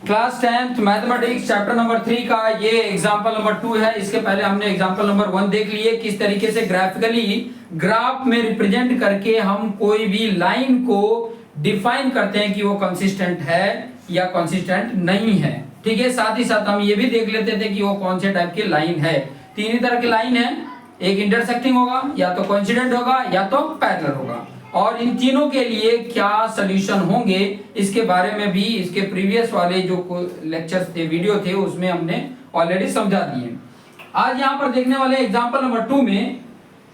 Class 10th mathematics chapter number 3 का ये example number 2 है। इसके पहले हमने एग्जांपल नंबर 1 देख लिए, किस तरीके से ग्राफिकली ग्राफ में रिप्रेजेंट करके हम कोई भी लाइन को डिफाइन करते हैं कि वो कंसिस्टेंट है या कंसिस्टेंट नहीं है। ठीक है, साथ ही साथ हम ये भी देख लेते थे कि वो कौन से टाइप की लाइन है। तीन ही तरह की लाइन है, एक इंटरसेक्टिंग होगा, या तो कोइंसिडेंट होगा, या तो पैरेलल होगा। और इन तीनों के लिए क्या सॉल्यूशन होंगे इसके बारे में भी इसके प्रीवियस वाले जो लेक्चर्स थे, वीडियो थे, उसमें हमने ऑलरेडी समझा दिए। आज यहाँ पर देखने वाले एग्जांपल नंबर 2 में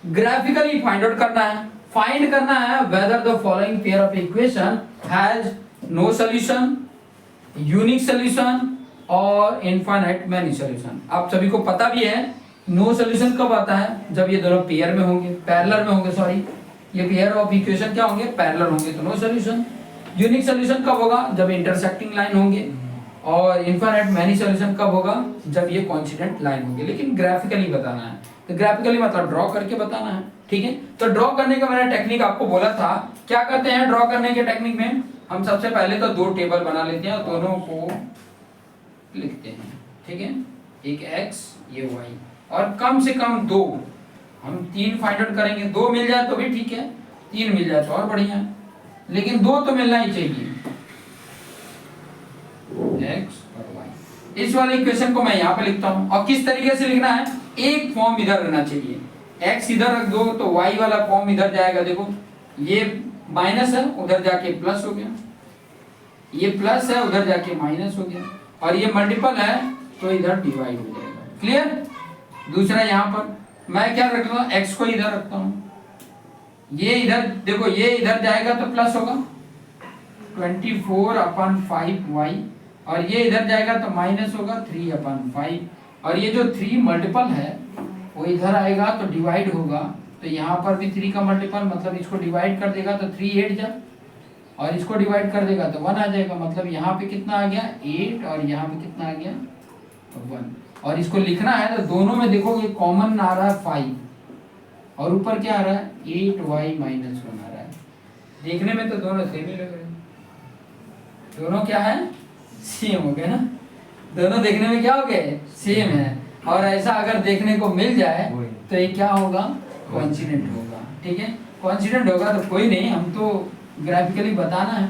ग्राफिकली फाइंड आउट करना है। फाइंड करना है whether the following pair of equation has no solution, unique solution और इनफाइनाइट मैनी सॉल्यूशन। आप सभी को पता भी है नो सॉल्यूशन कब आता है, जब ये दोनों पेयर में होंगे, पैरेलल में होंगे, सॉरी, ये पेयर ऑफ इक्वेशन क्या होंगे, पैरेलल होंगे, तो नो सॉल्यूशन। यूनिक सॉल्यूशन कब होगा, जब इंटरसेक्टिंग लाइन होंगे। और इनफाइनाइट मैनी सॉल्यूशन कब होगा, जब ये कोइंसिडेंट लाइन होगी। लेकिन ग्राफिकली बताना है, तो ग्राफिकली मतलब ड्रॉ करके बताना है। ठीक है, तो ड्रॉ करने का मैंने टेक्निक आपको बोला था। क्या करते हैं ड्रॉ करने के टेक्निक में, हम सबसे पहले तो दो टेबल बना लेते हैं और दोनों को लिखते हैं। ठीक है, एक एक्स ये वाई, और कम से कम दो, हम 3 फाइंड आउट करेंगे। 2 मिल जाए तो भी ठीक है, 3 मिल जाए तो और बढ़िया है, लेकिन 2 तो मिलना ही चाहिए, x और y। इस वाले इक्वेशन को मैं यहाँ पे लिखता हूँ, और किस तरीके से लिखना है, एक फॉर्म इधर रहना चाहिए, x इधर रख दो तो y वाला फॉर्म इधर जाएगा। देखो ये माइनस है, उधर जाके प्लस हो गया, ये प्लस है, उधर जाके माइनस हो गया, और ये मल्टीपल है तो इधर डिवाइड हो जाएगा। क्लियर। दूसरा यहाँ पर मैं क्या रखता हूँ, x को इधर रखता हूँ, ये इधर देखो, ये इधर जाएगा तो प्लस होगा 24/5y, और ये इधर जाएगा तो माइनस होगा 3/5, और ये जो 3 मल्टीपल है वो इधर आएगा तो डिवाइड होगा, तो यहाँ पर भी 3 का मल्टीपल, मतलब इसको डिवाइड कर देगा तो 3 8 जा, और इसको डिवाइड कर देगा तो 1 आ जाएगा। मतलब यहाँ पे कितना आ गया 8, और यहाँ पे कितना आ गया 1। और इसको लिखना है तो दोनों में देखो ये कॉमन आ रहा है 5, और ऊपर क्या आ रहा है 8y - 1 आ रहा है। देखने में तो दोनों सेम ही लग रहे हैं, दोनों क्या है सेम हो गए ना, दोनों देखने में क्या हो गए सेम है। और ऐसा अगर देखने को मिल जाए तो ये क्या होगा, कोइंसिडेंट होगा। ठीक है, कोइंसिडेंट होगा तो कोई नहीं, हम तो ग्राफिकली बताना है,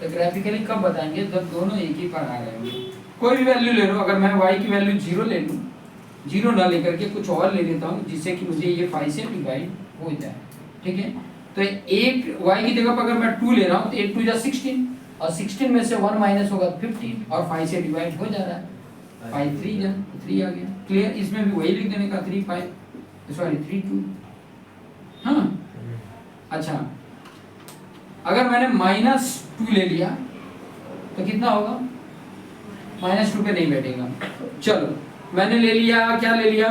तो ग्राफिकली कब बताएंगे, जब दोनों एक ही पर आ रहे होंगे। कोई भी वैल्यू ले लो, अगर मैं y की वैल्यू 0 ले लूँ, 0 ना लेकर के कुछ और ले लेता हूँ जिससे कि मुझे ये 5 से डिवाइड हो जाए। ठीक है, तो 8 y की जगह पर अगर मैं 2 ले रहा हूँ तो 8 2 जा 16, और 16 में से 1 माइनस होगा 15, और 5 से डिवाइड हो जा रहा है, 5 3 जा 3 आ गया। क्लियर। इसमें भी वही लिख देने का 3 5 सॉरी 3 2। हाँ, अच्छा, अगर मैंने -2 ले लिया तो कितना होगा, -2 पे नहीं बैठेगा। चलो मैंने ले लिया, क्या ले लिया,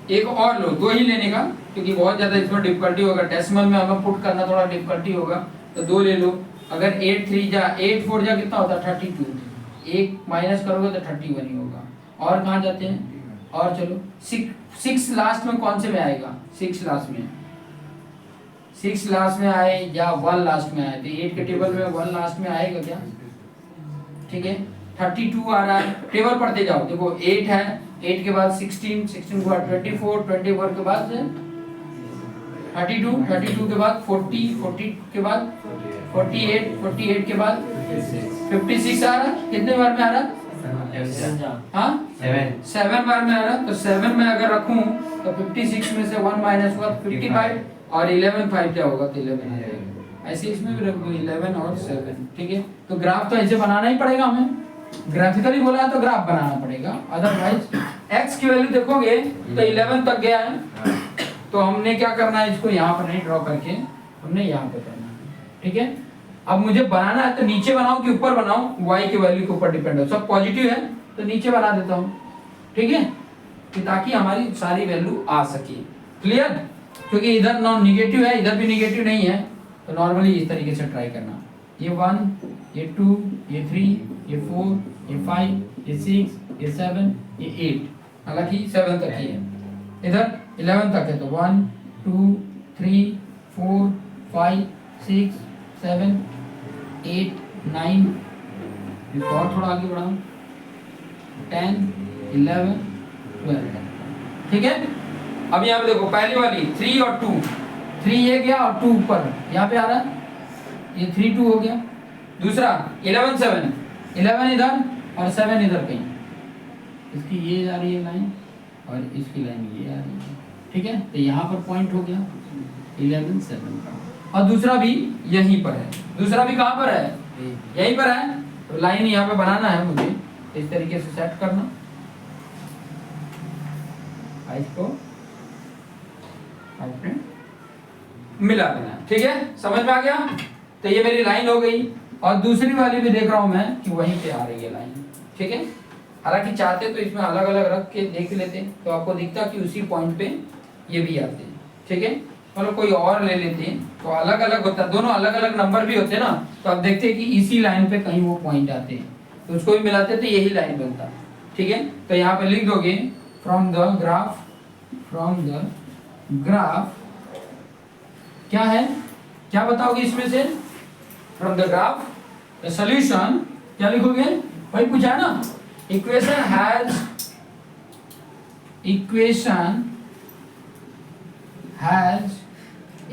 एक और लो, 2 ही लेने का, क्योंकि बहुत ज्यादा इसमें डिफिकल्टी होगा, डेसिमल में हमें पुट करना थोड़ा डिफिकल्टी होगा, तो 2 ले लो। अगर 8 3 जा 8 4 जा कितना होता है 32, एक माइनस करोगे तो 31 ही होगा। और कहाँ जाते हैं, और चलो 6 लास्ट में कौन से में आएगा, 6 लास्ट में, 6 लास्ट में आए या 1 लास्ट में आए, तो 8 के टेबल में 1 लास्ट में आएगा क्या। ठीक है, 32 आ रहा है, टेबल पढ़ते जाओ, देखो 8 है, 8 के बाद 16, 16 के बाद 24, 24 के बाद 32, 32 के बाद 40, 40 के बाद 48, 48 के बाद 56 आ रहा, कितने बार में आ रहा, हाँ 7 बार में आ रहा। तो 7 में अगर रखूं तो 56 में से 1 माइनस हुआ 55, और 11 5 क्या होगा तो 11 आ जाएगा। ऐसे इसमें भी रख दो 11 और 7। ठीक है, तो ग्राफ तो ऐसे बनाना ही पड़ेगा हमें, ग्राफिकली बोला है तो ग्राफ बनाना पड़ेगा, अदरवाइज x की वैल्यू देखोगे तो 11 तक गया है, तो हमने क्या करना है, इसको यहाँ पर नहीं ड्रॉ करके हमने यहाँ पे करना है। ठीक है, अब मुझे बनाना है तो नीचे बनाओ कि ऊपर बनाओ, y की वैल्यू के ऊपर डिपेंड हो, सब पॉजिटिव है तो नीचे बना देता हूँ। ठीक है, ताकि हमारी सारी वैल्यू आ सके। क्लियर, क्योंकि इधर नॉन निगेटिव है, इधर भी निगेटिव नहीं है, तो नॉर्मली इस तरीके से ट्राई करना, ये 1 ये 2 ये 3 ये 4 ये 5 ये 6 ये 7 ये 8, हालांकि 7 तक ही है, इधर 11 तक है, तो 1 2 3 4 5 6 7 8 9 इसको और थोड़ा आगे बढ़ाओ, 10 11 12, ठीक है। अब यहाँ पे देखो पहली वाली 3 और 2, 3 ये गया और 2 ऊपर यहाँ पे आ रहा है, ये 3 2 हो गया। दूसरा 11 7, 11 इधर और 7 इधर कहीं, इसकी ये आ रही है लाइन और इसकी लाइन ये आ रही है, ठीक है। तो यहाँ पर पॉइंट हो गया 11 7 का। और दूसरा भी यहीं पर है, दूसरा भी कहाँ पर है, यहीं पर है। तो लाइन यहाँ पे बनाना है मुझे, इस तरीके से सेट करना, इसको आपने मिला देना, ठीक है। समझ में आ गया। तो ये मेरी लाइन हो गई और दूसरी वाली भी देख रहा हूं मैं कि वहीं पे आ रही है लाइन, ठीक है। हालांकि चाहते तो इसमें अलग अलग रख के देख लेते तो आपको दिखता कि उसी पॉइंट पे ये भी आते हैं, ठीक है। मतलब कोई और ले लेते हैं तो अलग अलग होता है, दोनों अलग अलग नंबर भी होते हैं ना, तो आप देखते हैं कि इसी लाइन पे कहीं वो पॉइंट आते हैं, तो उसको भी मिलाते तो यही लाइन बनता, ठीक है। तो यहाँ पे लिख दोगे फ्रॉम द ग्राफ क्या है, क्या बताओगे इसमें से, from the graph the solution क्या लिखोगे, वही पूछा है ना, equation has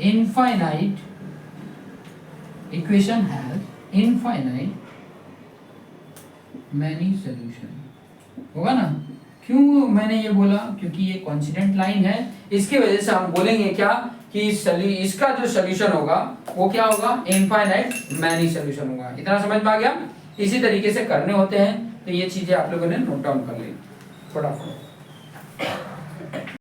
infinite many solution होगा ना। क्यों मैंने ये बोला, क्योंकि ये कॉन्स्टेंट लाइन है, इसकी वजह से हम बोलेंगे क्या कि इसका जो सॉल्यूशन होगा वो क्या होगा, इनफाइनाइट मैनी सॉल्यूशन होगा। इतना समझ में आ गया। इसी तरीके से करने होते हैं, तो ये चीजें आप लोगों ने नोट डाउन कर ली फटाफट।